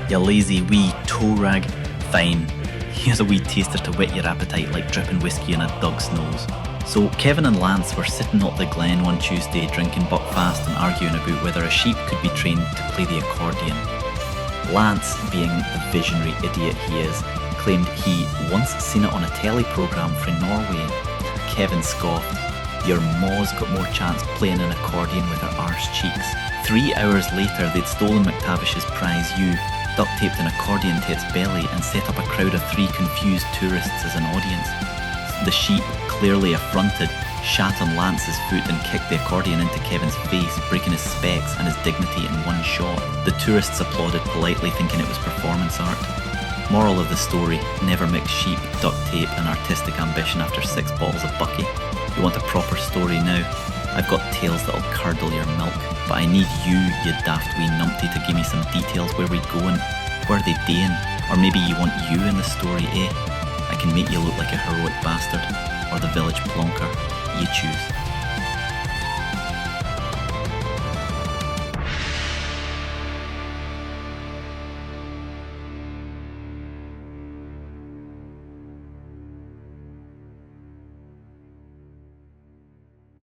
You lazy wee toe rag. Fine. Here's a wee taster to whet your appetite like dripping whiskey in a dog's nose. So Kevin and Lance were sitting at the Glen one Tuesday drinking Buckfast and arguing about whether a sheep could be trained to play the accordion. Lance, being the visionary idiot he is, claimed he once seen it on a telly programme from Norway. Kevin scoffed. Your maw's got more chance playing an accordion with her arse cheeks. 3 hours later they'd stolen McTavish's prize ewe, duct taped an accordion to its belly and set up a crowd of 3 confused tourists as an audience. The sheep, clearly affronted, shat on Lance's foot and kicked the accordion into Kevin's face, breaking his specs and his dignity in one shot. The tourists applauded politely, thinking it was performance art. Moral of the story, never mix sheep, duct tape and artistic ambition after 6 bottles of Bucky. You want a proper story now? I've got tales that'll curdle your milk, but I need you daft wee numpty, to give me some details. Where we going? Where are they doing? Or maybe you want you in the story, eh? I can make you look like a heroic bastard, or the village plonker. You choose.